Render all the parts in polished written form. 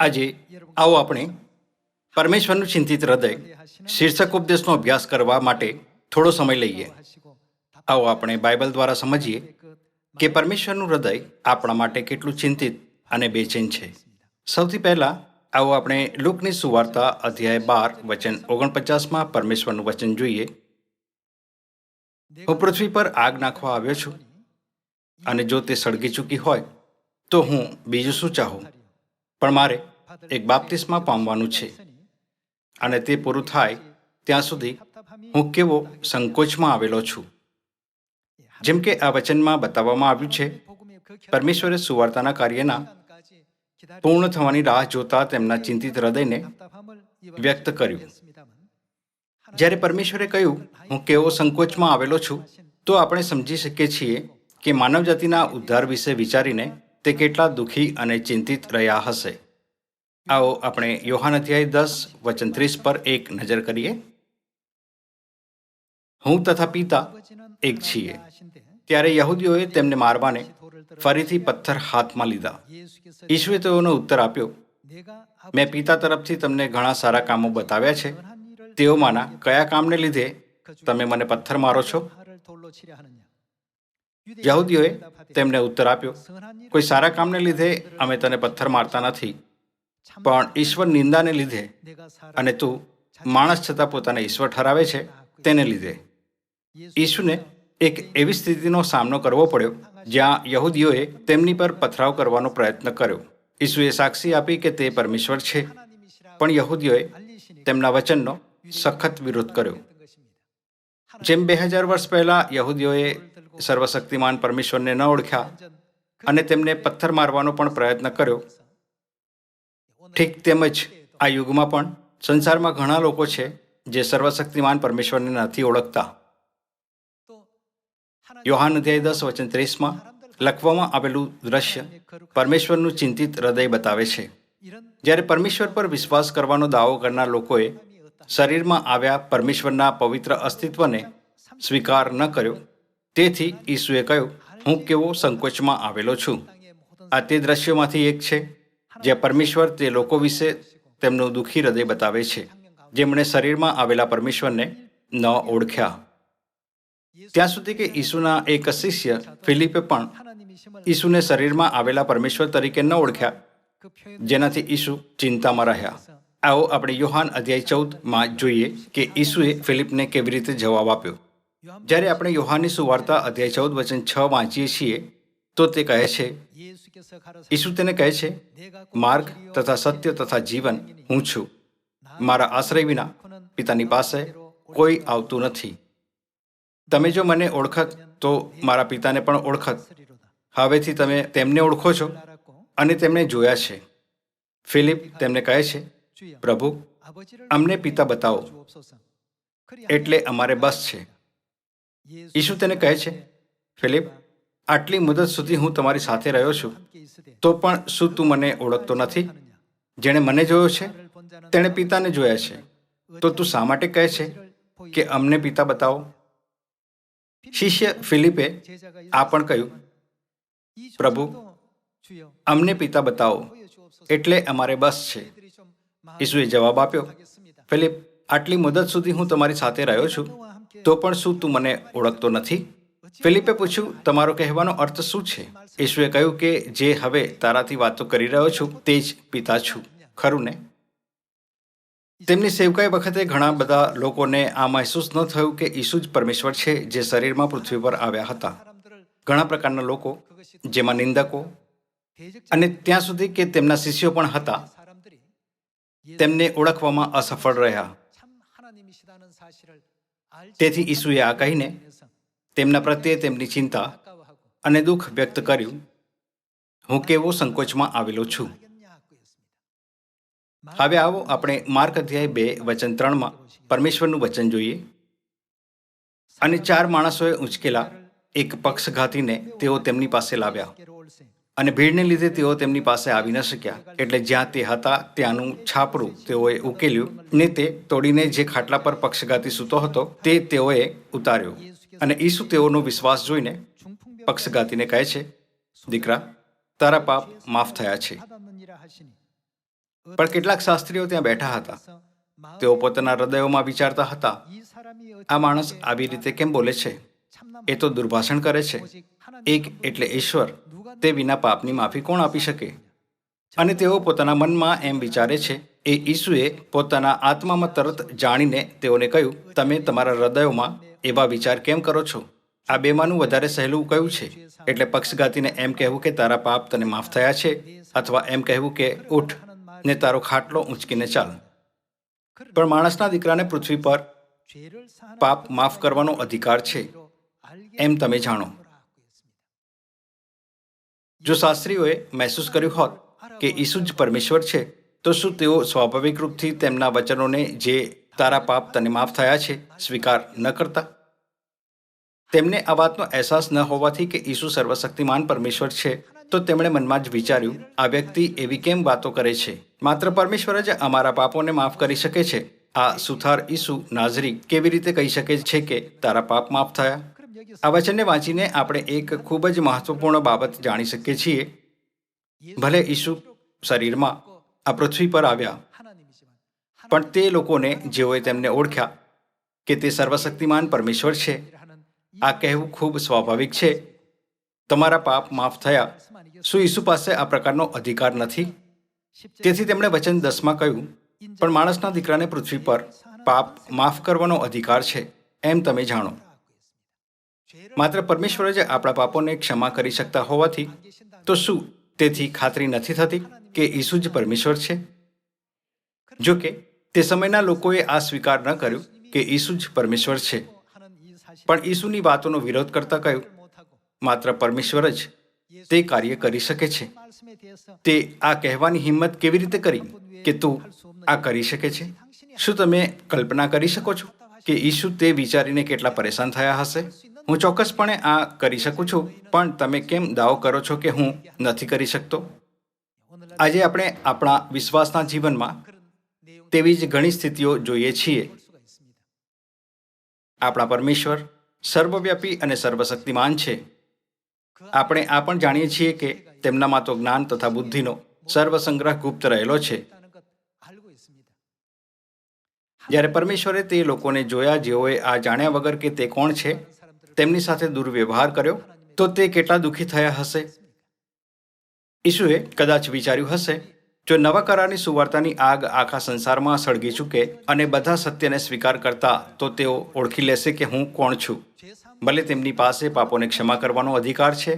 આજે આવો આપણે પરમેશ્વરનું ચિંતિત હૃદય શીર્ષક ઉપદેશનો અભ્યાસ કરવા માટે થોડો સમય લઈએ. આવો આપણે બાઇબલ દ્વારા સમજીએ કે પરમેશ્વરનું હૃદય આપણા માટે કેટલું ચિંતિત અને બેચેન છે. સૌથી પહેલા આવો આપણે લુકની સુવાર્તા અધ્યાય 12 વચન 49માં પરમેશ્વરનું વચન જોઈએ. હું પૃથ્વી પર આગ નાખવા આવ્યો છું, અને જો તે સળગી ચૂકી હોય તો હું બીજું શું ચાહું? પણ મારે એક બાપ્તિસ્મા પામવાનું છે, અને તે પૂરું થાય ત્યાં સુધી હું કેવો સંકોચમાં આવેલો છું. જેમ કે આ વચનમાં બતાવવામાં આવ્યું છે, પરમેશ્વરે સુવાર્તાના કાર્યના પૂર્ણ થવાની રાહ જોતા તેમના ચિંતિત હૃદયને વ્યક્ત કર્યું. જ્યારે પરમેશ્વરે કહ્યું, હું કેવો સંકોચમાં આવેલો છું, તો આપણે સમજી શકીએ છીએ કે માનવજાતિના ઉદ્ધાર વિશે વિચારીને તે કેટલા દુઃખી અને ચિંતિત રહ્યા હશે. આવો આપણે યોહાન અધ્યાય 10 વચન 30 પર એક નજર કરીએ. હું તથા પિતા એક છીએ. ત્યારે યહૂદીઓએ તેમને મારવાને ફરીથી પથ્થર હાથમાં લીધા. ઈસુએ તેઓનો ઉત્તર આપ્યો, મેં પિતા તરફથી તમને ઘણા સારા કામો બતાવ્યા છે. તેઓમાંના કયા કામને લીધે તમે મને પથ્થર મારો છો? યહૂદીઓએ તેમને ઉત્તર આપ્યો, કોઈ સારા કામને લીધે અમે તને પથ્થર મારતા નથી, પણ ઈશ્વર નિંદાને લીધે, અને તું માણસ છતાં પોતાને ઈશ્વર ઠરાવે છે તેને લીધે. ઈસુને એક એવી સ્થિતિનો સામનો કરવો પડ્યો જ્યાં યહૂદીઓએ તેમની પર પથરાવ કરવાનો પ્રયત્ન કર્યો. ઈસુએ સાક્ષી આપી કે તે પરમેશ્વર છે, પણ યહૂદીઓએ તેમના વચનનો સખત વિરોધ કર્યો. જેમ 2000 વર્ષ પહેલા યહૂદીઓએ સર્વશક્તિમાન પરમેશ્વરને ન ઓળખ્યા અને તેમને પથ્થર મારવાનો પણ પ્રયત્ન કર્યો, ઠીક તેમજ આ યુગમાં પણ સંસારમાં ઘણા લોકો છે જે સર્વશક્તિમાન પરમેશ્વરને નથી ઓળખતા. યોહાન અધ્યાય 10 વચન 30માં લખવામાં આવેલું દ્રશ્ય પરમેશ્વરનું ચિંતિત હૃદય બતાવે છે. જ્યારે પરમેશ્વર પર વિશ્વાસ કરવાનો દાવો કરનાર લોકોએ શરીરમાં આવ્યા પરમેશ્વરના પવિત્ર અસ્તિત્વને સ્વીકાર ન કર્યો, તેથી ઈસુએ કહ્યું, હું કેવો સંકોચમાં આવેલો છું. આ તે દ્રશ્યોમાંથી એક છે જ્યાં પરમેશ્વર તે લોકો વિશે તેમનું દુઃખી હૃદય બતાવે છે, જેમણે શરીરમાં આવેલા પરમેશ્વરને ન ઓળખ્યા. ત્યાં સુધી કે ઈસુના એક શિષ્ય ફિલિપે પણ ઈસુને શરીરમાં આવેલા પરમેશ્વર તરીકે ન ઓળખ્યા, જેનાથી ઈસુ ચિંતામાં રહ્યા. આવો આપણે યોહાન અધ્યાય 14માં જોઈએ કે ઈસુએ ફિલિપને કેવી રીતે જવાબ આપ્યો. જ્યારે આપણે યોહાનની સુવાર્તા અધ્યાય 14 વચન 6 વાંચીએ છીએ તો તે કહે છે, ઈસુ તેને કહે છે, માર્ગ તથા સત્ય તથા જીવન હું છું. મારા આશ્રય વિના પિતાની પાસે કોઈ આવતું નથી. તમે જો મને ઓળખત તો મારા પિતાને પણ ઓળખત. હવેથી તમે તેમને ઓળખો છો અને તેમને જોયા છે. ફિલિપ તેમને કહે છે, પ્રભુ, અમને પિતા બતાવો, એટલે અમારે બસ છે. ઈસુ તેને કહે છે, ફિલિપ, આટલી મુદત સુધી હું તમારી સાથે રહ્યો છું, તો પણ શું તું મને ઓળખતો નથી? જેણે મને જોયો છે તેણે પિતાને જોયા છે. તો તું શા માટે કહે છે કે અમને પિતા બતાવો? શિષ્ય ફિલિપે આ પણ કહ્યું, પ્રભુ, અમને પિતા બતાવો, એટલે અમારે બસ છે. ઈસુએ જવાબ આપ્યો, ફિલિપ, આટલી મુદત સુધી હું તમારી સાથે રહ્યો છું, તો પણ શું તું મને ઓળખતો નથી? ફિલિપે પૂછ્યું, તમારો કહેવાનો અર્થ શું છે? ઈસુએ કહ્યું કે જે હવે તારાથી વાતો કરી રહ્યો છું તે જ પિતા છું, ખરું ને? તેમની સેવકાઈ વખતે ઘણા બધા લોકોને આ મહેસૂસ ન થયું કે ઈસુ જ પરમેશ્વર છે જે શરીરમાં પૃથ્વી પર આવ્યા હતા. ઘણા પ્રકારના લોકો, જેમાં નિંદકો અને ત્યાં સુધી કે તેમના શિષ્યો પણ હતા, તેમને ઓળખવામાં અસફળ રહ્યા. તેથી ઈસુએ આ કહીને તેમના પ્રત્યે તેમની ચિંતા અને દુઃખ વ્યક્ત કર્યું, હું કેવો સંકોચમાં આવેલો છું. હવે આવો આપણે માર્ક અધ્યાય 2 વચન 3માં પરમેશ્વરનું વચન જોઈએ. અને 4 માણસોએ ઉંચકેલા એક પક્ષઘાતીને તેઓ તેમની પાસે લાવ્યા, અને ભીડને લીધે તેઓ તેમની પાસે આવી ન શક્યા, એટલે જ્યાં તે હતા ત્યાંનું છાપરું તેઓએ ઉકેલ્યું, ને તે તોડીને જે ખાટલા પર પક્ષઘાતી સૂતો હતો તે તેઓએ ઉતાર્યો. અને ઈસુ તેઓનો વિશ્વાસ જોઈને પક્ષઘાતીને કહે છે, દીકરા, તારા પાપ માફ થયા છે. પણ કેટલાક શાસ્ત્રીઓ ત્યાં બેઠા હતા. તેઓ પોતાના હૃદયોમાં વિચારતા હતા, આ માણસ આવી રીતે કેમ બોલે છે? એ તો દુર્ભાષણ કરે છે. એક એટલે ઈશ્વર, તે વિના પાપની માફી કોણ આપી શકે? અને તેઓ પોતાના મનમાં એમ વિચારે છે. એ ઈસુએ પોતાના આત્મામાં તરત જાણીને તેઓને કહ્યું, તમે તમારા હૃદયોમાં એવા વિચાર કેમ કરો છો? આ બેમાંનું વધારે સહેલું કયું છે? એટલે પક્ષઘાતીને એમ કહેવું કે તારા પાપ તને માફ થયા છે, અથવા એમ કહેવું કે ઉઠ ને તારો ખાટલો ઊંચકીને ચાલ. પણ માણસના દીકરાને પૃથ્વી પર પાપ માફ કરવાનો અધિકાર છે, એમ તમે જાણો. જો શાસ્ત્રીઓએ મહેસૂસ કર્યું હોત કે ઈસુ જ પરમેશ્વર છે, તો શું તેઓ સ્વાભાવિક રૂપથી તેમના વચનોને, જે તારા પાપ તને માફ થયા છે, સ્વીકાર ન કરતા? તેમને આ વાતનો અહેસાસ ન હોવાથી કે ઈસુ સર્વશક્તિમાન પરમેશ્વર છે, તો તેમણે મનમાં જ વિચાર્યું, આ વ્યક્તિ એવી કેમ વાતો કરે છે? માત્ર પરમેશ્વર જ અમારા પાપોને માફ કરી શકે છે. આ સુથાર ઈસુ નાઝરી કેવી રીતે કહી શકે છે કે તારા પાપ માફ થયા? આ વચનને વાંચીને આપણે એક ખૂબ જ મહત્વપૂર્ણ બાબત જાણી શકીએ છીએ. ભલે ઈસુ શરીરમાં આ પૃથ્વી પર આવ્યા, પણ તે લોકોને જેઓએ તેમને ઓળખ્યા કે તે સર્વશક્તિમાન પરમેશ્વર છે, આ કહેવું ખૂબ સ્વાભાવિક છે, તમારા પાપ માફ થયા. શું ઈસુ પાસે આ પ્રકારનો અધિકાર નથી? તેથી તેમણે વચન 10માં કહ્યું, પણ માણસના દીકરાને પૃથ્વી પર પાપ માફ કરવાનો અધિકાર છે, એમ તમે જાણો. માત્ર પરમેશ્વર જ આપણા પાપોને ક્ષમા કરી શકતા હોવાથી, તો શું તેથી ખાતરી નથી થતી કે ઈસુ જ પરમેશ્વર છે? જો કે તે સમયના લોકોએ આ સ્વીકાર ન કર્યું કે ઈસુ જ પરમેશ્વર છે, પણ ઈસુની વાતોનો વિરોધ કરતા કહ્યું, માત્ર પરમેશ્વર જ તે કાર્ય કરી શકે છે. તે આ કહેવાની હિંમત કેવી રીતે કરી કે તું આ કરી શકે છે? શું તમે કલ્પના કરી શકો છો કે ઈસુ તે વિચારીને કેટલા પરેશાન થયા હશે? હું ચોક્કસપણે આ કરી શકું છું, પણ તમે કેમ દાવો કરો છો કે હું નથી કરી શકતો? આજે આપણે આપણા વિશ્વાસના જીવનમાં તેવી જ ઘણી સ્થિતિઓ જોઈએ છીએ. આપણા પરમેશ્વર સર્વવ્યાપી અને સર્વશક્તિમાન છે. આપણે આ પણ જાણીએ છીએ કે તેમનામાં તો જ્ઞાન તથા બુદ્ધિનો સર્વસંગ્રહ ગુપ્ત રહેલો છે. જ્યારે પરમેશ્વરે તે લોકોને જોયા જેઓએ આ જાણ્યા વગર કે તે કોણ છે, તેમની સાથે દુર્વ્યવહાર કર્યો, તો તે કેટલા દુઃખી થયા હશે. ઈસુએ કદાચ વિચાર્યું હશે, જો નવા કરારની સુવાર્તાની આગ આખા સંસારમાં સળગી ચૂકે અને બધા સત્યને સ્વીકાર કરતા, તો તેઓ ઓળખી લેશે કે હું કોણ છું. ભલે તેમની પાસે પાપોને ક્ષમા કરવાનો અધિકાર છે,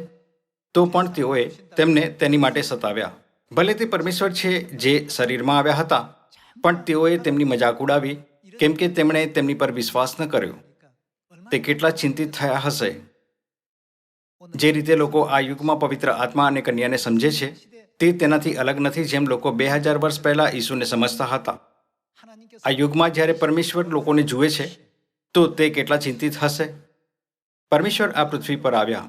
તો પણ તેઓએ તેમને તેની માટે સતાવ્યા. ભલે તે પરમેશ્વર છે જે શરીરમાં આવ્યા હતા, પણ તેઓએ તેમની મજાક ઉડાવી કેમ કે તેમણે તેમની પર વિશ્વાસ ન કર્યો. તે કેટલા ચિંતિત થયા હશે. જે રીતે લોકો આ યુગમાં પવિત્ર આત્મા અને કન્યાને સમજે છે, તે તેનાથી અલગ નથી જેમ લોકો 2000 વર્ષ પહેલા ઈસુને સમજતા હતા. આ યુગમાં જ્યારે પરમેશ્વર લોકોને જુએ છે, તો તે કેટલા ચિંતિત હશે. પરમેશ્વર આ પૃથ્વી પર આવ્યા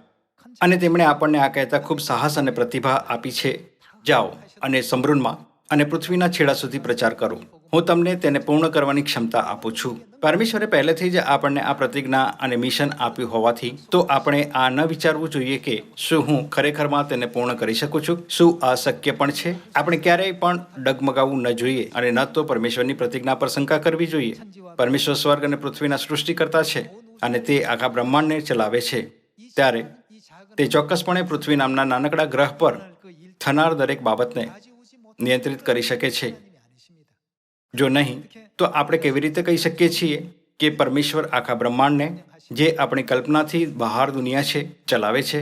અને તેમણે આપણને આ કહેતા ખૂબ સાહસ અને પ્રતિભા આપી છે, જાઓ અને સમૃદ્ધમાં અને પૃથ્વીના છેડા સુધી પ્રચાર કરો. હું તમને તેને પૂર્ણ કરવાની ક્ષમતા આપું છું. પરમેશ્વરે પહેલેથી જ આપણને આ પ્રતિજ્ઞા અને મિશન આપ્યું હોવાથી, તો આપણે આ ન વિચારવું જોઈએ કે શું હું ખરેખરમાં તેને પૂર્ણ કરી શકું છું, શું આ શક્ય પણ છે. આપણે ક્યારેય પણ ડગમગાવવું ન જોઈએ અને ન તો પરમેશ્વરની પ્રતિજ્ઞા પર શંકા કરવી જોઈએ. પરમેશ્વર સ્વર્ગ અને પૃથ્વીના સૃષ્ટિકર્તા છે અને તે આખા બ્રહ્માંડને ચલાવે છે. ત્યારે તે ચોક્કસપણે પૃથ્વી નામના નાનકડા ગ્રહ પર થનાર દરેક બાબતને નિયંત્રિત કરી શકે છે. જો નહીં, તો આપણે કેવી રીતે કહી શકીએ છીએ કે પરમેશ્વર આખા બ્રહ્માંડને, જે આપણી કલ્પનાથી બહાર દુનિયા છે, ચલાવે છે?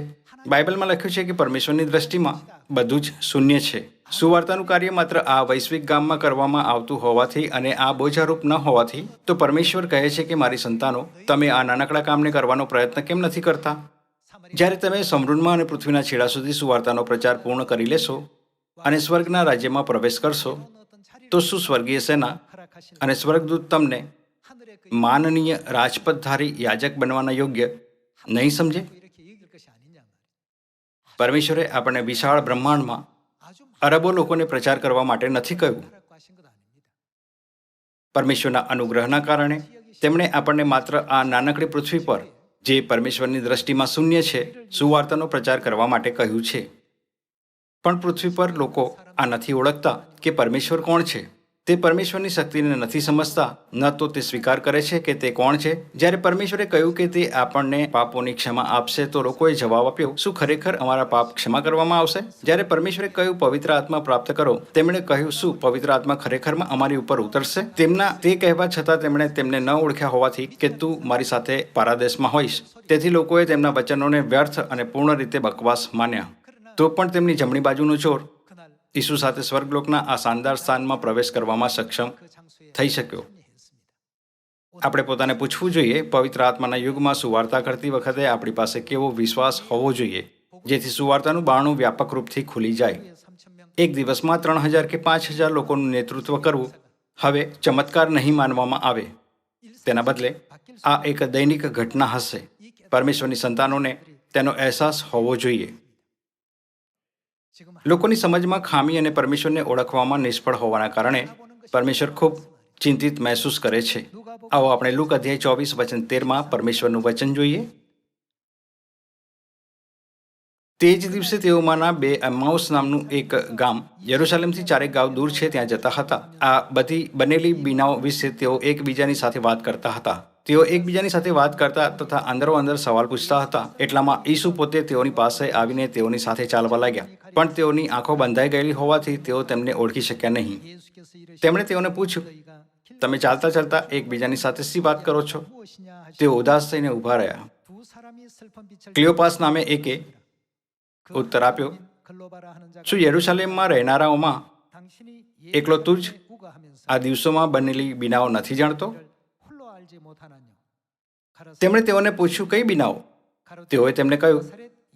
બાઇબલમાં લખ્યું છે કે પરમેશ્વરની દ્રષ્ટિમાં બધું જ શૂન્ય છે. સુવાર્તાનું કાર્ય માત્ર આ વૈશ્વિક ગામમાં કરવામાં આવતું હોવાથી અને આ બોજારૂપ ન હોવાથી, તો પરમેશ્વર કહે છે કે મારી સંતાનો, તમે આ નાનકડા કામને કરવાનો પ્રયત્ન કેમ નથી કરતા? જ્યારે તમે સમૃદ્ધમાં અને પૃથ્વીના છેડા સુધી સુવાર્તાનો પ્રચાર પૂર્ણ કરી લેશો અને સ્વર્ગના રાજ્યમાં પ્રવેશ કરશો, તો શું સ્વર્ગીય સેના અને સ્વર્ગદૂત તમને માનનીય રાજપથધારી યાજક બનવાના યોગ્ય નહીં સમજે? પરમેશ્વરે આપણને વિશાળ બ્રહ્માંડમાં અરબો લોકોને પ્રચાર કરવા માટે નથી કહ્યું. પરમેશ્વરના અનુગ્રહના કારણે તેમણે આપણને માત્ર આ નાનકડી પૃથ્વી પર, જે પરમેશ્વરની દ્રષ્ટિમાં શૂન્ય છે, સુવાર્તાનો પ્રચાર કરવા માટે કહ્યું છે. પણ પૃથ્વી પર લોકો આ નથી ઓળખતા કે પરમેશ્વર કોણ છે. તે પરમેશ્વરની શક્તિને નથી સમજતા, ન તો તે સ્વીકાર કરે છે કે તે કોણ છે. જ્યારે પરમેશ્વરે કહ્યું કે તે આપણને પાપોની ક્ષમા આપશે તો લોકોએ જવાબ આપ્યો, શું ખરેખર અમારા પાપ ક્ષમા કરવામાં આવશે? જ્યારે પરમેશ્વરે કહ્યું પવિત્ર આત્મા પ્રાપ્ત કરો, તેમણે કહ્યું શું પવિત્ર આત્મા ખરેખરમાં અમારી ઉપર ઉતરશે? તેમના તે કહેવા છતાં તેમણે તેમને ન ઓળખ્યા હોવાથી કે તું મારી સાથે પારાદેશમાં હોઈશ, તેથી લોકોએ તેમના વચનોને વ્યર્થ અને પૂર્ણ રીતે બકવાસ માન્યા. તો પણ તેમની જમણી બાજુનો ચોર ઈસુ સાથે સ્વર્ગલોકના આ શાનદાર સ્થાનમાં પ્રવેશ કરવામાં સક્ષમ થઈ શક્યો. આપણે પોતાને પૂછવું જોઈએ, પવિત્ર આત્માના યુગમાં સુવાર્તા કરતી વખતે આપણી પાસે કેવો વિશ્વાસ હોવો જોઈએ જેથી સુવાર્તાનું બારણું વ્યાપક રૂપથી ખુલી જાય. એક દિવસમાં 3000 કે 5000 લોકોનું નેતૃત્વ કરવું હવે ચમત્કાર નહીં માનવામાં આવે. તેના બદલે આ એક દૈનિક ઘટના હશે. પરમેશ્વરની સંતાનોને તેનો અહેસાસ હોવો જોઈએ. લોકોની સમજમાં ખામી અને પરમેશ્વરને ઓળખવામાં નિષ્ફળ હોવાના કારણે પરમેશ્વર ખૂબ ચિંતિત મહેસૂસ કરે છે. આવો આપણે લુક અધ્યાય 24:13 પરમેશ્વરનું વચન જોઈએ. તે જ દિવસે તેઓમાંના 2 એમ્માઉસ નામનું એક ગામ યરૂશાલેમથી 4 ગાંવ દૂર છે ત્યાં જતા હતા. આ બધી બનેલી બીનાઓ વિશે તેઓ એકબીજાની સાથે વાત કરતા હતા. તેઓ એકબીજાની સાથે વાત કરતા તથા અંદરો અંદર સવાલ પૂછતા હતા. એટલામાં ઈસુ પોતે તેઓની પાસે આવીને તેઓની સાથે ચાલવા લાગ્યા. પણ તેઓની આંખો બંધાઈ ગયેલી હોવાથી તેઓ તેમને ઓળખી શક્યા નહીં. તેમણે તેઓને પૂછ્યું, તમે ચાલતા ચાલતા એકબીજાની સાથે શી વાત કરો છો? તેઓ ઉદાસ થઈને ઊભા રહ્યા. ક્લિયોપાસ નામે એકે ઉત્તર આપ્યો, શું યરૂશાલેમમાં રહેનારાઓમાં એકલો તું જ આ દિવસોમાં બનેલી બીનાઓ નથી જાણતો? તેમણે તેઓને પૂછ્યું, કઈ બીનાઓ? તેઓએ તેમને કહ્યું,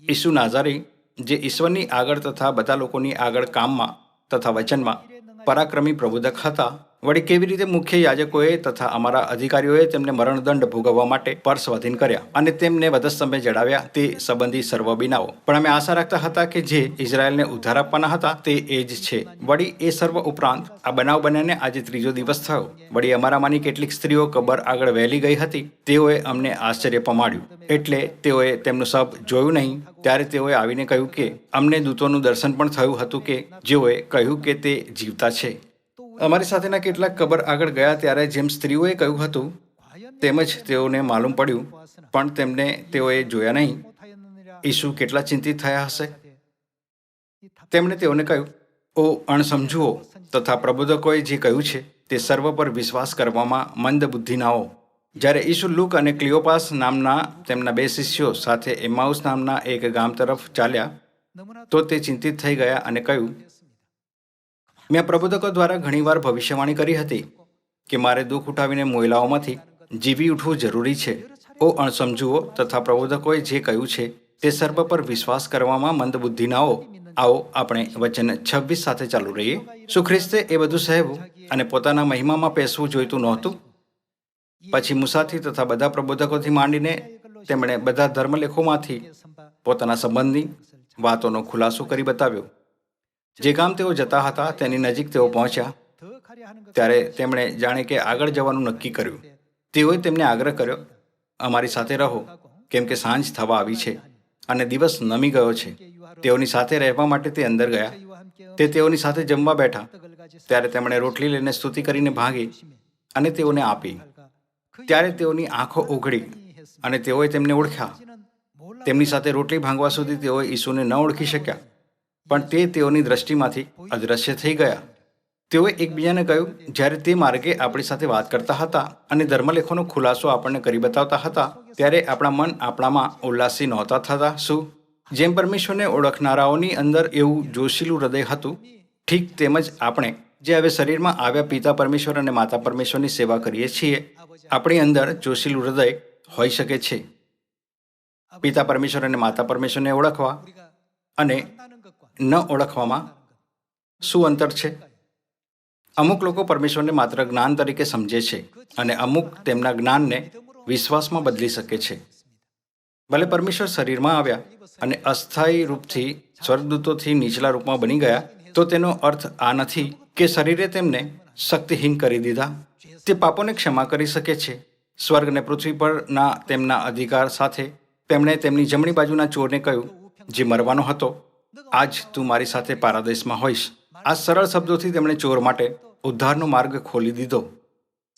ઈસુ નાઝારી, જે ઈશ્વરની આગળ તથા બધા લોકોની આગળ કામમાં તથા વચનમાં પરાક્રમી પ્રબોધક હતા. વળી કેવી રીતે મુખ્ય યાજકોએ તથા અમારા અધિકારીઓએ તેમને મરણદંડ ભોગવવા માટે પર સ્વાધીન કર્યા અને તેમને વધસ્તંભે જડાવ્યા, તે સંબંધી સર્વ બીનાઓ. પણ અમે આશા રાખતા હતા કે જે ઇઝરાયલને ઉદ્ધાર આપવાના હતા તે એ જ છે. વળી એ સર્વ ઉપરાંત આ બનાવ બન્યાને આજે 3જો દિવસ થયો. વળી અમારામાંની કેટલીક સ્ત્રીઓ કબર આગળ વહેલી ગઈ હતી. તેઓએ અમને આશ્ચર્ય પમાડ્યું. એટલે તેઓએ તેમનું સબ જોયું નહીં. ત્યારે તેઓએ આવીને કહ્યું કે અમને દૂતોનું દર્શન પણ થયું હતું કે જેઓએ કહ્યું કે તે જીવતા છે. અમારી સાથેના કેટલાક કબર આગળ ગયા ત્યારે જેમ સ્ત્રીઓએ કહ્યું હતું તેમ જ તેઓને માલુમ પડ્યું, પણ તેમને તેઓએ જોયા નહીં. ઈસુ કેટલા ચિંતિત થયા હશે. તેમણે તેઓને કહ્યું, ઓ અણસમજુઓ તથા પ્રબોધકોએ જે કહ્યું છે તે સર્વ પર વિશ્વાસ કરવામાં મંદ બુદ્ધિનાઓ. જ્યારે ઈસુ લુક અને ક્લિયોપાસ નામના તેમના 2 શિષ્યો સાથે એમ્માઉસ નામના એક ગામ તરફ ચાલ્યા તો તે ચિંતિત થઈ ગયા અને કહ્યું, મેં પ્રબોધકો દ્વારા ઘણીવાર ભવિષ્યવાણી કરી હતી કે મારે દુઃખ ઉઠાવીને મોયલાઓમાંથી જીવી ઉઠવું જરૂરી છે. ઓ અણસમજુઓ તથા પ્રબોધકોએ જે કહ્યું છે તે સર્વ પર વિશ્વાસ કરવામાં મંદબુદ્ધિનાઓ. આવો આપણે વચન 26 સાથે ચાલુ રહીએ. શું ખ્રિસ્તે એ બધું સહેવું અને પોતાના મહિમામાં પેસવું જોઈતું નહોતું? પછી મૂસાથી તથા બધા પ્રબોધકોથી માંડીને તેમણે બધા ધર્મલેખોમાંથી પોતાના સંબંધની વાતોનો ખુલાસો કરી બતાવ્યો. જે ગામ તેઓ જતા હતા તેની નજીક તેઓ પહોંચ્યા ત્યારે તેમણે જાણે કે આગળ જવાનું નક્કી કર્યું. તેઓએ તેમને આગ્રહ કર્યો, અમારી સાથે રહો, કેમ કે સાંજ થવા આવી છે અને દિવસ નમી ગયો છે. તેઓની સાથે રહેવા માટે તે અંદર ગયા. તે તેઓની સાથે જમવા બેઠા ત્યારે તેમણે રોટલી લઈને સ્તુતિ કરીને ભાંગી અને તેઓને આપી. ત્યારે તેઓની આંખો ઉઘડી અને તેઓએ તેમને ઓળખ્યા. તેમની સાથે રોટલી ભાંગવા સુધી તેઓએ ઈસુને ન ઓળખી શક્યા, પણ તે તેઓની દ્રષ્ટિમાંથી અદૃશ્ય થઈ ગયા. તેઓએ એકબીજાને કહ્યું, જ્યારે તે માર્ગે આપણી સાથે વાત કરતા હતા અને ધર્મલેખોનો ખુલાસો આપણને કરી બતાવતા હતા ત્યારે આપણા મન આપણામાં ઉલ્લાસી નહોતા થતા શું? જેમ પરમેશ્વરને ઓળખનારાઓની અંદર એવું જોશીલું હૃદય હતું, ઠીક તેમજ આપણે જે હવે શરીરમાં આવ્યા પિતા પરમેશ્વર અને માતા પરમેશ્વરની સેવા કરીએ છીએ, આપણી અંદર જોશીલું હૃદય હોઈ શકે છે. પિતા પરમેશ્વર અને માતા પરમેશ્વરને ઓળખવા અને ન ઓળખવામાં શું અંતર છે? અમુક લોકો પરમેશ્વરને માત્ર જ્ઞાન તરીકે સમજે છે અને અમુક તેમના જ્ઞાનને વિશ્વાસમાં બદલી શકે છે. ભલે પરમેશ્વર શરીરમાં આવ્યા અને અસ્થાયી રૂપથી સ્વર્ગદૂતોથી નીચલા રૂપમાં બની ગયા તો તેનો અર્થ આ નથી કે શરીરે તેમને શક્તિહીન કરી દીધા. તે પાપોને ક્ષમા કરી શકે છે. સ્વર્ગ અને પૃથ્વી પરના તેમના અધિકાર સાથે તેમણે તેમની જમણી બાજુના ચોરને કહ્યું, જે મરવાનો હતો, આજ તું મારી સાથે પારાદેશમાં હોઈશ. આ સરળ શબ્દોથી તેમણે ચોર માટે ઉદ્ધારનો માર્ગ ખોલી દીધો.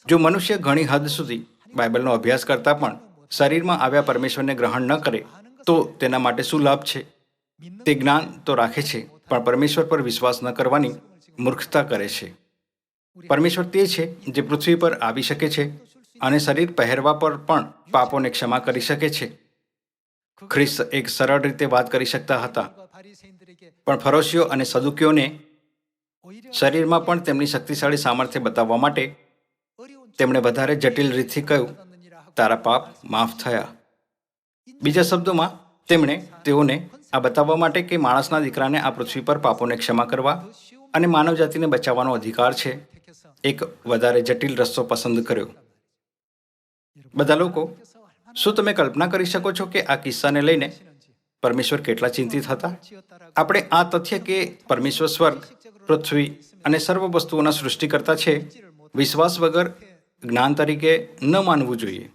જો મનુષ્ય ઘણી હદ સુધી બાઇબલનો અભ્યાસ કરતા પણ શરીરમાં આવ્યા પરમેશ્વરને ગ્રહણ ન કરે તો તેના માટે શું લાભ છે? તે જ્ઞાન તો રાખે છે પણ પરમેશ્વર પર વિશ્વાસ ન કરવાની મૂર્ખતા કરે છે. પરમેશ્વર તે છે જે પૃથ્વી પર આવી શકે છે અને શરીર પહેરવા પર પણ પાપોને ક્ષમા કરી શકે છે. ખ્રિસ્ત એક સરળ રીતે વાત કરી શકતા હતા, પણ ફરોશીઓ અને સદુકીઓને શરીરમાં પણ તેમની શક્તિશાળી સામર્થ્ય બતાવવા માટે તેમણે વધારે જટિલ રીતથી કહ્યું, તારા પાપ માફ થયા. બીજા શબ્દોમાં તેમણે તેઓને આ બતાવવા માટે કે માણસના દીકરાને આ પૃથ્વી પર પાપોને ક્ષમા કરવા અને માનવજાતિને બચાવવાનો અધિકાર છે, એક વધારે જટિલ રસ્તો પસંદ કર્યો. બધા લોકો, શું તમે કલ્પના કરી શકો છો કે આ કિસ્સાને લઈને પરમેશ્વર કેટલા ચિંતિત હતા? આપણે આ તથ્ય કે પરમેશ્વર સ્વર્ગ, પૃથ્વી અને સર્વ વસ્તુઓના સૃષ્ટિકર્તા છે વિશ્વાસ વગર જ્ઞાન તરીકે ન માનવું જોઈએ.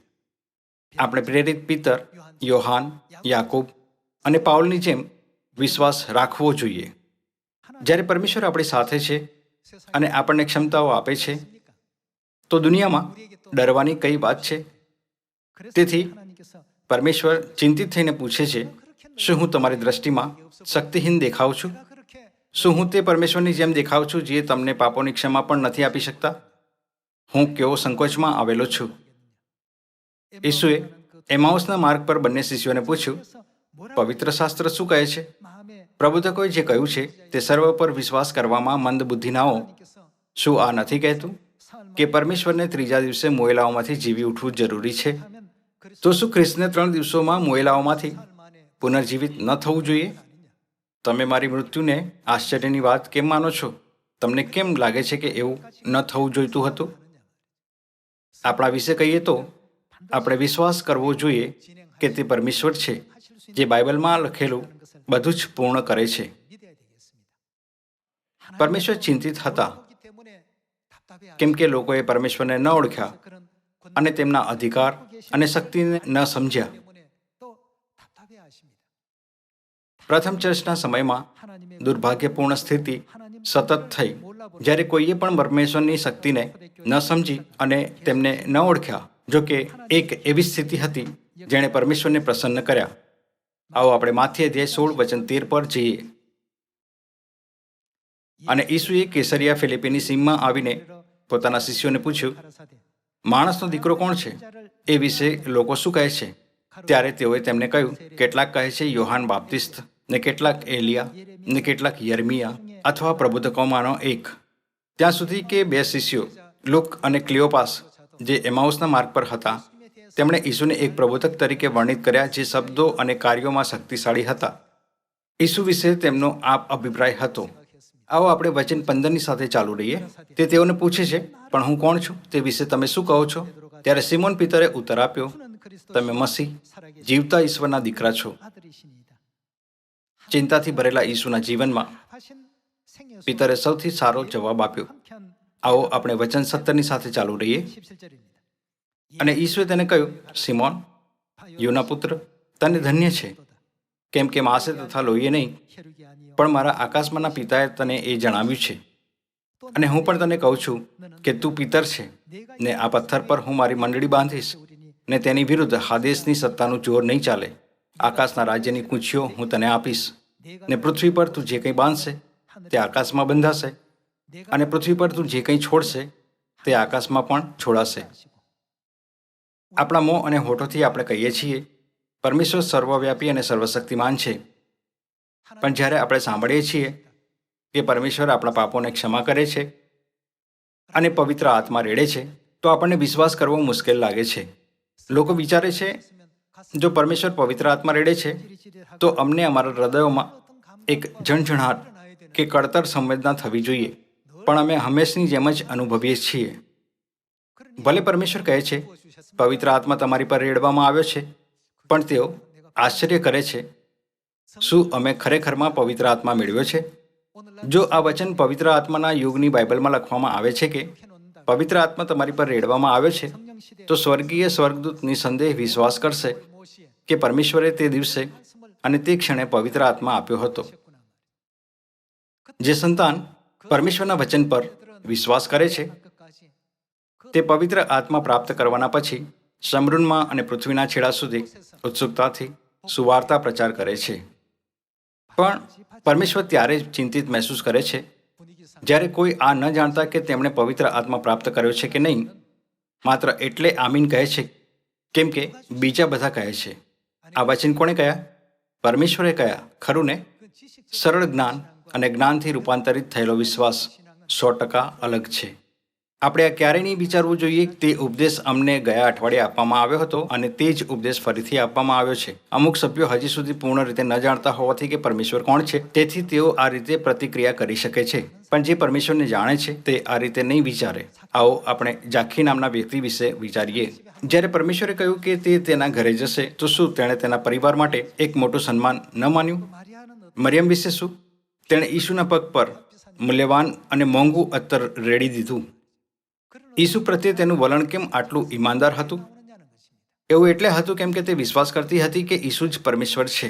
આપણે પ્રેરિત પિતર, યોહાન, યાકૂબ અને પાઉલની જેમ વિશ્વાસ રાખવો જોઈએ. જ્યારે પરમેશ્વર આપણી સાથે છે અને આપણને ક્ષમતાઓ આપે છે તો દુનિયામાં ડરવાની કઈ વાત છે? તેથી પરમેશ્વર ચિંતિત થઈને પૂછે છે, શું હું તમારી દ્રષ્ટિમાં શક્તિહીન દેખાઉં છું? શું હું તે પરમેશ્વરની જેમ દેખાઉં છું જે તમને પાપોની ક્ષમા પણ નથી આપી શકતા? હું કેવો સંકોચમાં આવેલો છું. ઈસુએ એમાઉસના માર્ગ પર બંને શિષ્યોને પૂછ્યું, પવિત્ર શાસ્ત્ર શું કહે છે? પ્રબોધકોએ જે કહ્યું છે તે સર્વ પર વિશ્વાસ કરવામાં મંદ બુદ્ધિનાઓ, શું આ નથી કહેતું કે પરમેશ્વરને ત્રીજા દિવસે મોયેલાઓમાંથી જીવી ઉઠવું જરૂરી છે? તો શું ખ્રિસ્તને 3 દિવસોમાં મોયેલાઓમાંથી પુનર્જીવિત ન થવું જોઈએ? તમે મારી મૃત્યુને આશ્ચર્યની વાત કેમ માનો છો? તમને કેમ લાગે છે કે એવું ન થવું જોઈતું હતું? આપણા વિશે કહીએ તો આપણે વિશ્વાસ કરવો જોઈએ કે તે પરમેશ્વર છે જે બાઇબલમાં લખેલું બધું જ પૂર્ણ કરે છે. પરમેશ્વર ચિંતિત હતા કેમ કે લોકોએ પરમેશ્વરને ન ઓળખ્યા અને તેમના અધિકાર અને શક્તિને ન સમજ્યા. પ્રથમ ચર્ચના સમયમાં દુર્ભાગ્યપૂર્ણ સ્થિતિ સતત થઈ જ્યારે કોઈએ પણ પરમેશ્વરની શક્તિને ન સમજી અને તેમને ન ઓળખ્યા. જો કે એક એવી સ્થિતિ હતી જેણે પરમેશ્વરને પ્રસન્ન કર્યા. આવો આપણે માથ્ય અધ્યાય 16 વચન 13 પર જઈએ. અને ઈસુએ કેસરિયા ફિલિપીની સીમમાં આવીને પોતાના શિષ્યોને પૂછ્યું, માણસનો દીકરો કોણ છે? એ વિશે લોકો શું કહે છે? ત્યારે તેઓએ તેમને કહ્યું, કેટલાક કહે છે યોહાન બાપ્તિસ્ત, ને કેટલાક એલિયા, ને કેટલાક યર્મિયા અથવા પ્રબોધકોમાંનો એક. ત્યાં સુધી કે 2 શિષ્યો લુક અને ક્લિયોપાસ જે એમાઉસના માર્ગ પર હતા તેમણે ઈસુને એક પ્રબોધક તરીકે વર્ણિત કર્યા જે શબ્દો અને કાર્યોમાં શક્તિશાળી હતા. ઈસુ વિશે તેમનો આપ અભિપ્રાય હતો. આવો આપણે વચન 15 સાથે ચાલુ રહીએ. તે તેઓને પૂછે છે, પણ હું કોણ છું તે વિશે તમે શું કહો છો? ત્યારે સિમોન પિતરે ઉત્તર આપ્યો, તમે મસીહ, જીવતા ઈશ્વરના દીકરા છો. ચિંતાથી ભરેલા ઈસુના જીવનમાં પિતરે સૌથી સારો જવાબ આપ્યો. આવો આપણે વચન 17 સાથે ચાલુ રહીએ. અને ઈસુએ તેને કહ્યું, સિમોન, યોના પુત્ર, તને ધન્ય છે, કેમ કે માંસે તથા લોહીએ નહીં, પણ મારા આકાશમાંના પિતાએ તને એ જણાવ્યું છે. અને હું પણ તને કહું છું કે તું પિતર છે, ને આ પથ્થર પર હું મારી મંડળી બાંધીશ, ને તેની વિરુદ્ધ હાદેસની સત્તાનું જોર નહીં ચાલે. આકાશના રાજ્યની કૂંચીઓ હું તને આપીશ, ને પૃથ્વી પર તું જે કંઈ બાંધશે તે આકાશમાં બંધાશે, અને પૃથ્વી પર તું જે કંઈ છોડશે તે આકાશમાં પણ છોડાશે. આપણા મોં અને હોઠોથી આપણે કહીએ છીએ પરમેશ્વર સર્વવ્યાપી અને સર્વશક્તિમાન છે, પણ જ્યારે આપણે સાંભળીએ છીએ કે પરમેશ્વર આપણા પાપોને ક્ષમા કરે છે અને પવિત્ર આત્મા રેડે છે તો આપણને વિશ્વાસ કરવો મુશ્કેલ લાગે છે. લોકો વિચારે છે, જો પરમેશ્વર પવિત્ર આત્મા રેડે છે તો અમને અમારા હૃદયોમાં એક ઝણઝણાટ કે કળતર સંવેદના થવી જોઈએ, પણ અમે હંમેશની જેમ જ અનુભવીએ છીએ. ભલે પરમેશ્વર કહે છે પવિત્ર આત્મા તમારી પર રેડવામાં આવ્યો છે, પણ તેઓ આશ્ચર્ય કરે છે, શું અમે ખરેખરમાં પવિત્ર આત્મા મેળવ્યો છે? જો આ વચન પવિત્ર આત્માના યુગની બાઇબલમાં લખવામાં આવે છે કે પવિત્ર આત્મા તમારી પર રેડવામાં આવ્યો છે, તો સ્વર્ગીય સ્વર્ગદૂત નિસંદેહ વિશ્વાસ કરશે કે પરમેશ્વરે તે દિવસે અને તે ક્ષણે પવિત્ર આત્મા આપ્યો હતો. જે સંતાન પરમેશ્વરના વચન પર વિશ્વાસ કરે છે તે પવિત્ર આત્મા પ્રાપ્ત કરવાના પછી સમૃદ્ધમાં અને પૃથ્વીના છેડા સુધી ઉત્સુકતાથી સુવાર્તા પ્રચાર કરે છે. પણ પરમેશ્વર ત્યારે જ ચિંતિત મહેસૂસ કરે છે જ્યારે કોઈ આ ન જાણતા કે તેમણે પવિત્ર આત્મા પ્રાપ્ત કર્યો છે કે નહીં, માત્ર એટલે આમીન કહે છે કેમ કે બીજા બધા કહે છે. આ વચન કોણે કહ્યા? પરમેશ્વરે કહ્યા, ખરું ને? સરળ જ્ઞાન અને જ્ઞાનથી રૂપાંતરિત થયેલો વિશ્વાસ 100% અલગ છે. આપણે આ ક્યારેય નહીં વિચારવું જોઈએ કે તે ઉપદેશ અમને ગયા અઠવાડિયે આપવામાં આવ્યો હતો અને તે જ ઉપદેશ ફરીથી આપવામાં આવ્યો છે. અમુક સભ્યો હજી સુધી પૂર્ણ રીતે ન જાણતા હોવાથી કે પરમેશ્વર કોણ છે, તેથી તેઓ આ રીતે પ્રતિક્રિયા કરી શકે છે. પણ જે પરમેશ્વરને જાણે છે તે આ રીતે નહીં વિચારે. આવો આપણે જાખી નામના વ્યક્તિ વિશે વિચારીએ. જ્યારે પરમેશ્વરે કહ્યું કે તે તેના ઘરે જશે તો શું તેણે તેના પરિવાર માટે એક મોટું સન્માન ન માન્યું? મરિયમ વિશે શું? તેણે ઈસુના પગ પર મૂલ્યવાન અને મોંઘું અત્તર રેડી દીધું. ઈસુ પ્રત્યે તેનું વલણ કેમ આટલું ઈમાનદાર હતું? એવું એટલે હતું કેમ કે તે વિશ્વાસ કરતી હતી કે ઈસુ જ પરમેશ્વર છે.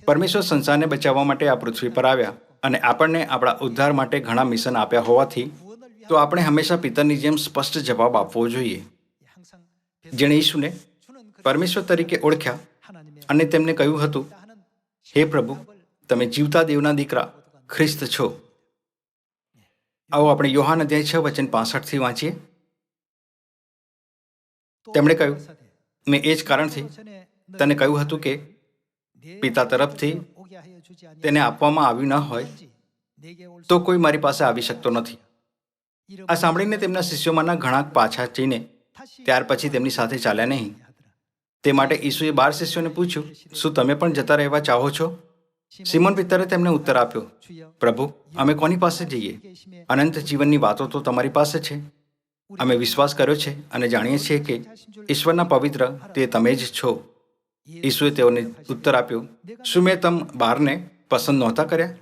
પરમેશ્વર સંસારને બચાવવા માટે આ પૃથ્વી પર આવ્યા અને આપણને આપણા ઉદ્ધાર માટે ઘણા મિશન આપ્યા હોવાથી તો આપણે હંમેશા પિતરની જેમ સ્પષ્ટ જવાબ આપવો જોઈએ. જેણે ઈસુને પરમેશ્વર તરીકે ઓળખ્યા અને તેમને કહ્યું હતું, હે પ્રભુ, તમે જીવતા દેવના દીકરા ખ્રિસ્ત છો. આવો આપણે યોહાન અધ્યાય 6 વચન 65 વાંચીએ. તેમણે કહ્યું, મેં એ જ કારણથી તને કહ્યું હતું કે પિતા તરફથી તેને આપવામાં આવ્યું ન હોય તો કોઈ મારી પાસે આવી શકતો નથી. આ સાંભળીને તેમના શિષ્યોમાંના ઘણા પાછા જઈને ત્યાર પછી તેમની સાથે ચાલ્યા નહીં. તે માટે ઈસુએ 12 શિષ્યોને પૂછ્યું, શું તમે પણ જતા રહેવા ચાહો છો? સિમોન પિતરે તેમને ઉત્તર આપ્યો, પ્રભુ, અમે કોની પાસે જઈએ? અનંત જીવનની વાતો તો તમારી પાસે છે. અમે વિશ્વાસ કર્યો છે અને જાણીએ છીએ કે ઈશ્વરના પવિત્ર તે તમે જ છો. ઈસુએ તેઓને ઉત્તર આપ્યો, શું મેં તમ 12ને પસંદ નહોતા કર્યા?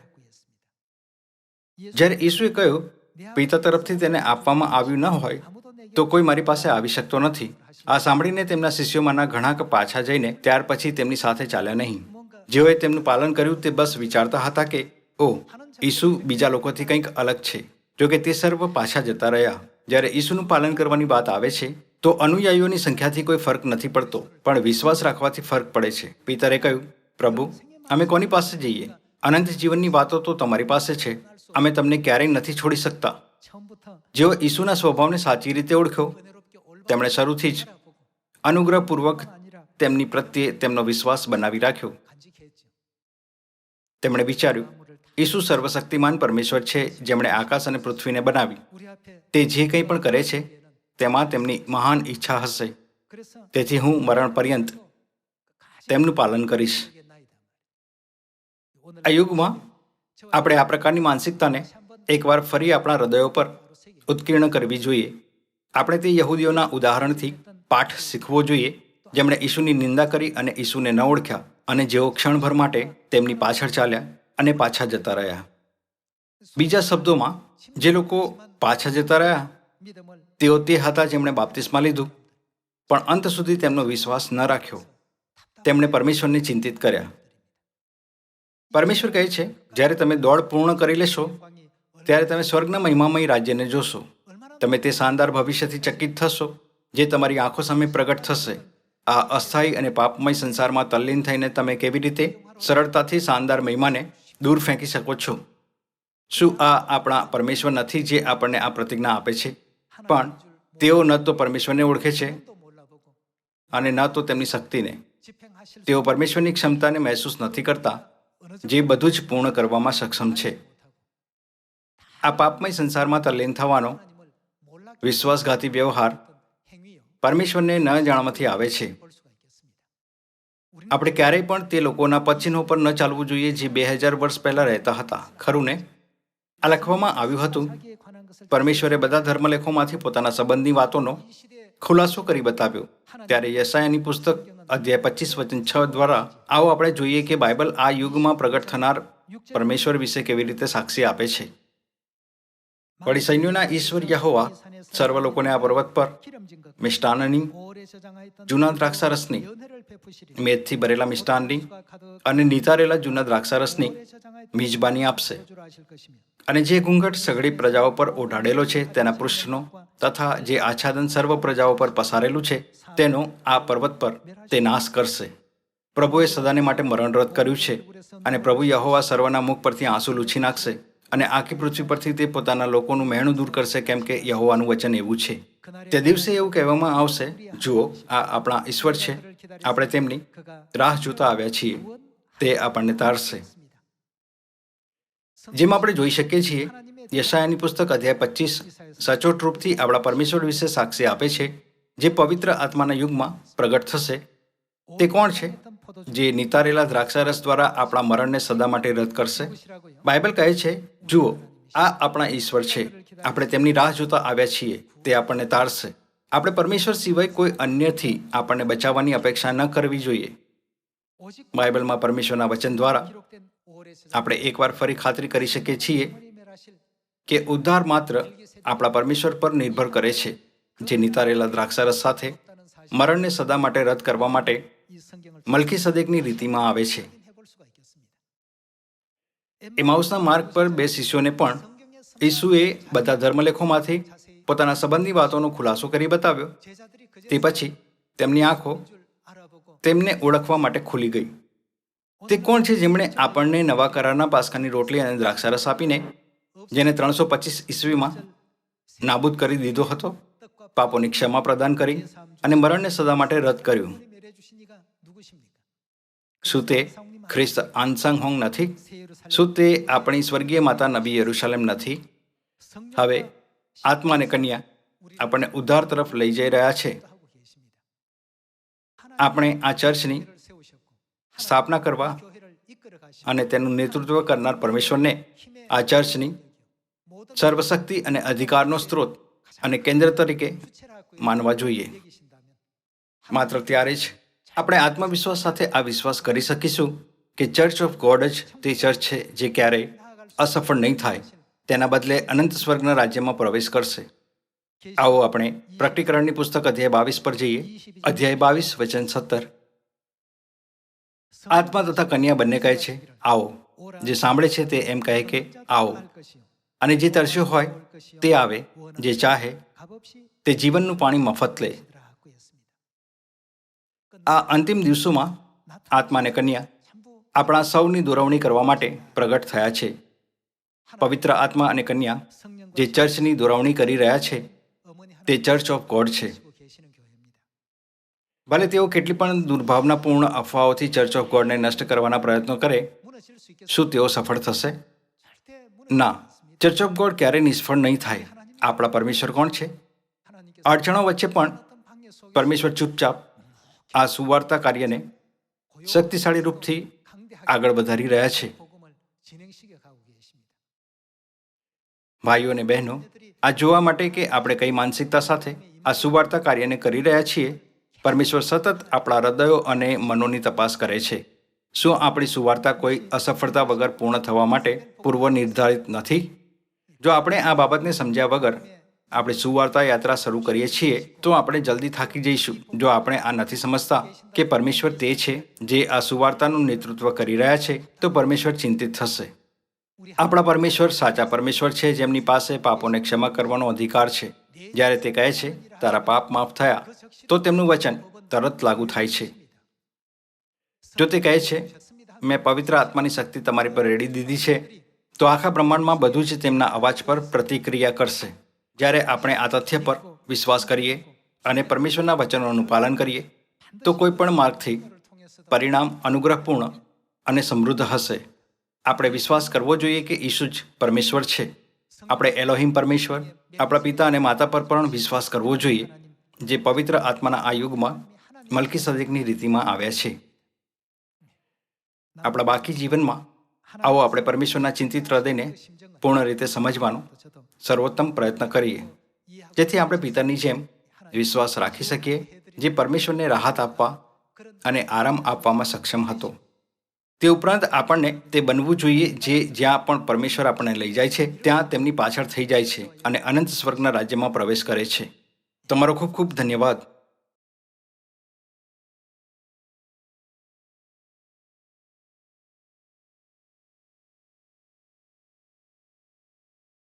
જ્યારે ઈસુએ કહ્યું, પિતા તરફથી તેને આપવામાં આવ્યું ન હોય તો કોઈ મારી પાસે આવી શકતો નથી, આ સાંભળીને તેમના શિષ્યોમાંના ઘણા પાછા જઈને ત્યાર પછી તેમની સાથે ચાલ્યા નહીં. જેઓએ તેમનું પાલન કર્યું તે બસ વિચારતા હતા કે ઓ, ઈસુ બીજા લોકોથી કંઈક અલગ છે. જોકે તે સર્વ પાછા જતા રહ્યા. જ્યારે ઈસુનું પાલન કરવાની વાત આવે છે તો અનુયાયીઓની સંખ્યાથી કોઈ ફરક નથી પડતો, પણ વિશ્વાસ રાખવાથી ફરક પડે છે. પિતરે કહ્યું, પ્રભુ, અમે કોની પાસે જઈએ? અનંત જીવનની વાતો તો તમારી પાસે છે. અમે તમને ક્યારેય નથી છોડી શકતા. જેઓ ઈસુના સ્વભાવને સાચી રીતે ઓળખ્યો તેમણે શરૂથી જ અનુગ્રહપૂર્વક તેમની પ્રત્યે તેમનો વિશ્વાસ બનાવી રાખ્યો. તેમણે વિચાર્યું, ઈસુ સર્વશક્તિમાન પરમેશ્વર છે જેમણે આકાશ અને પૃથ્વીને બનાવી. તે જે કંઈ પણ કરે છે તેમાં તેમની મહાન ઈચ્છા હશે. તેથી હું મરણ પર્યંત તેમનું પાલન કરીશ. આ યુગમાં આપણે આ પ્રકારની માનસિકતાને એકવાર ફરી આપણા હૃદયો પર ઉત્કીર્ણ કરવી જોઈએ. આપણે તે યહૂદીઓના ઉદાહરણથી પાઠ શીખવો જોઈએ જેમણે ઈસુની નિંદા કરી અને ઈસુને ન ઓળખ્યા અને જેઓ ક્ષણભર માટે તેમની પાછળ ચાલ્યા અને પાછા જતા રહ્યા. બીજા શબ્દોમાં, જે લોકો પાછા જતા રહ્યા તેઓ તે હતા જેમણે બાપ્તિસ્મા લીધું પણ અંત સુધી તેમનો વિશ્વાસ ન રાખ્યો. તેમણે પરમેશ્વરને ચિંતિત કર્યા. પરમેશ્વર કહે છે, જ્યારે તમે દોડ પૂર્ણ કરી લેશો ત્યારે તમે સ્વર્ગના મહિમામય રાજ્યને જોશો. તમે તે શાનદાર ભવિષ્યથી ચકિત થશો જે તમારી આંખો સામે પ્રગટ થશે. આ અસ્થાયી અને પાપમય સંસારમાં તલ્લીન થઈને તમે કેવી રીતે સરળતાથી શાનદાર મહિમાને દૂર ફેંકી શકો છો? શું આ આપણા પરમેશ્વર નથી જે આપણને આ પ્રતિજ્ઞા આપે છે? પણ તેઓ ન તો પરમેશ્વરને ઓળખે છે અને ન તો તેમની શક્તિને. તેઓ પરમેશ્વરની ક્ષમતાને મહેસૂસ નથી કરતા જે બધું જ પૂર્ણ કરવામાં સક્ષમ છે. આ પાપમય સંસારમાં તલ્લીન થવાનો વિશ્વાસઘાતી વ્યવહાર પરમેશ્વરને ન જાણવાથી આવે છે. આપણે ક્યારેય પણ તે લોકોના પદચિહ્નો પર ન ચાલવું જોઈએ જે 2000 વર્ષ પહેલા રહેતા હતા, ખરું ને? આ લખવામાં આવ્યું હતું. પરમેશ્વરે બધા ધર્મલેખોમાંથી પોતાના સંબંધની વાતોનો ખુલાસો કરી બતાવ્યો. ત્યારે યશાયાની પુસ્તક અધ્યાય 25 વચન 6 દ્વારા આવો આપણે જોઈએ કે બાઇબલ આ યુગમાં પ્રગટ થનાર પરમેશ્વર વિશે કેવી રીતે સાક્ષી આપે છે. વળી સૈન્યોના ઈશ્વર યહોવા સર્વ લોકોને આ પર્વત પર મિષ્ટાનની, જૂના દ્રાક્ષારસની, મેદથી ભરેલા મિષ્ટાનની અને નિતારેલા જૂના દ્રાક્ષારસની મિજબાની આપશે. અને જે ઘૂંઘટ સઘળી પ્રજાઓ પર ઓઢાડેલો છે તેના પૃષ્ઠનો તથા જે આચ્છાદન સર્વ પ્રજાઓ પર પસારેલું છે તેનો આ પર્વત પર તે નાશ કરશે. પ્રભુએ સદાને માટે મરણ રદ કર્યું છે અને પ્રભુ યહોવા સર્વના મુખ પરથી આંસુ લૂછી નાખશે અને આખી પૃથ્વી પરથી તે પોતાના લોકોનું મહેણું દૂર કરશે, કેમ કે યહોવાનું વચન એવું છે. તે દિવસે એવું કહેવામાં આવશે, જુઓ, આ આપણા ઈશ્વર છે, આપણે તેમની રાહ જોતા આવ્યા છીએ, તે આપણને તારશે. જેમ આપણે જોઈ શકીએ છીએ, યશાયાની પુસ્તક અધ્યાય 25 સચોટ રૂપથી આપણા પરમેશ્વર વિશે સાક્ષી આપે છે, જે પવિત્ર આત્માના યુગમાં પ્રગટ થશે. તે કોણ છે જે નિતારેલા દ્રાક્ષારસ દ્વારા આપણા મરણને સદા માટે રદ કરશે? બાઇબલ કહે છે, જુઓ, આ આપણા ઈશ્વર છે, આપણે તેમની રાહ જોતા આવ્યા છીએ, તે આપણને તારશે. આપણે પરમેશ્વર સિવાય કોઈ અન્યથી આપણને બચાવવાની અપેક્ષા ન કરવી જોઈએ. બાઇબલમાં પરમેશ્વરના વચન દ્વારા આપણે એકવાર ફરી ખાતરી કરી શકીએ છીએ કે ઉદ્ધાર માત્ર આપણા પરમેશ્વર પર નિર્ભર કરે છે, જે નિતારેલા દ્રાક્ષારસ સાથે મરણને સદા માટે રદ કરવા માટે મલ્કીસદેકની રીતિમાં આવે છે. એમાઉસના માર્ગ પર બે શિષ્યોને પણ ઈસુએ બધા ધર્મલેખોમાંથી પોતાના સંબંધની વાતોનો ખુલાસો કરી બતાવ્યો. તે પછી તેમની આંખો તેમને ઓળખવા માટે ખુલી ગઈ. તે કોણ છે જેમણે આપણને નવા કરારના પાસ્કાની રોટલી અને દ્રાક્ષારસ આપીને, જેને 325 ઈસવીમાં નાબૂદ કરી દીધો હતો, પાપોની ક્ષમા પ્રદાન કરી અને મરણને સદા માટે રદ કર્યું? શું તે ખ્રિસ્ત આનસંગ હોંગ નથી? શું તે આપણી સ્વર્ગીય માતા નબી યરુશલેમ નથી? હવે આત્મા અને કન્યા આપણને ઉદ્ધાર તરફ લઈ જઈ રહ્યા છે. આપણે આ ચર્ચની સ્થાપના કરવા અને તેનું નેતૃત્વ કરનાર પરમેશ્વરને આ ચર્ચની સર્વશક્તિ અને અધિકારનો સ્ત્રોત અને કેન્દ્ર તરીકે માનવા જોઈએ. માત્ર ત્યારે જ આપણે આત્મવિશ્વાસ સાથે આ વિશ્વાસ કરી શકીશું કે ચર્ચ ઓફ ગોડ જ તે ચર્ચ છે જે ક્યારેય અસફળ નહીં થાય, તેના બદલે અનંત સ્વર્ગના રાજ્યમાં પ્રવેશ કરશે. આવો આપણે પ્રકટીકરણની પુસ્તક અધ્યાય 22 પર જઈએ. અધ્યાય 22 વચન 17. આત્મા તથા કન્યા બંને કહે છે, આવો. જે સાંભળે છે તે એમ કહે કે આવો, અને જે તરસ્યો હોય તે આવે, જે ચાહે તે જીવનનું પાણી મફત લે. આ અંતિમ દિવસોમાં આત્મા અને કન્યા આપણા સૌની દોરવણી કરવા માટે પ્રગટ થયા છે. પવિત્ર આત્મા અને કન્યા જે ચર્ચની દોરવણી કરી રહ્યા છે તે ચર્ચ ઓફ ગોડ છે. ભલે તેઓ કેટલી પણ દુર્ભાવનાપૂર્ણ અફવાઓથી ચર્ચ ઓફ ગોડને નષ્ટ કરવાના પ્રયત્નો કરે, શું તેઓ સફળ થશે? ના, ચર્ચ ઓફ ગોડ ક્યારેય નિષ્ફળ નહીં થાય. આપણા પરમેશ્વર કોણ છે? અડચણો વચ્ચે પણ પરમેશ્વર ચૂપચાપ આ સુવાર્તા કાર્યને શક્તિશાળી રૂપથી આગળ વધારી રહ્યા છે. ભાઈઓ અને બહેનો, આ જોવા માટે કે આપણે કઈ માનસિકતા સાથે આ સુવાર્તા કાર્યને કરી રહ્યા છીએ, પરમેશ્વર સતત આપણા હૃદયો અને મનોની તપાસ કરે છે. શું આપણી સુવાર્તા કોઈ અસફળતા વગર પૂર્ણ થવા માટે પૂર્વ નિર્ધારિત નથી? જો આપણે આ બાબતને સમજ્યા વગર આપણી સુવાર્તા યાત્રા શરૂ કરીએ છીએ તો આપણે જલ્દી થાકી જઈશું. જો આપણે આ નથી સમજતા કે પરમેશ્વર તે છે જે આ સુવાર્તાનું નેતૃત્વ કરી રહ્યા છે, તો પરમેશ્વર ચિંતિત થશે. આપણા પરમેશ્વર સાચા પરમેશ્વર છે, જેમની પાસે પાપોને ક્ષમા કરવાનો અધિકાર છે. જ્યારે તે કહે છે તારા પાપ માફ થયા, તો તેમનું વચન તરત લાગુ થાય છે. જો તે કહે છે મેં પવિત્ર આત્માની શક્તિ તમારી પર રેડી દીધી છે, તો આખા બ્રહ્માંડમાં બધું જ તેમના અવાજ પર પ્રતિક્રિયા કરશે. જ્યારે આપણે આ તથ્ય પર વિશ્વાસ કરીએ અને પરમેશ્વરના વચનોનું પાલન કરીએ, તો કોઈ પણ માર્ગથી પરિણામ અનુગ્રહપૂર્ણ અને સમૃદ્ધ હશે. આપણે વિશ્વાસ કરવો જોઈએ કે ઈસુ જ પરમેશ્વર છે. આપણે એલોહિમ પરમેશ્વર, આપણા પિતા અને માતા પર પણ વિશ્વાસ કરવો જોઈએ, જે પવિત્ર આત્માના આ યુગમાં મલ્કીસદેકની રીતિમાં આવ્યા છે. આપણા બાકી જીવનમાં આવો આપણે પરમેશ્વરના ચિંતિત હૃદયને પૂર્ણ રીતે સમજવાનો સર્વોત્તમ પ્રયત્ન કરીએ, જેથી આપણે પિતાની જેમ વિશ્વાસ રાખી શકીએ, જે પરમેશ્વરને રાહત આપવા અને આરામ આપવામાં સક્ષમ હતો. તે ઉપરાંત આપણને તે બનવું જોઈએ જે જ્યાં પણ પરમેશ્વર આપણને લઈ જાય છે ત્યાં તેમની પાછળ થઈ જાય છે અને અનંત સ્વર્ગના રાજ્યમાં પ્રવેશ કરે છે. તમારો ખૂબ ખૂબ ધન્યવાદ.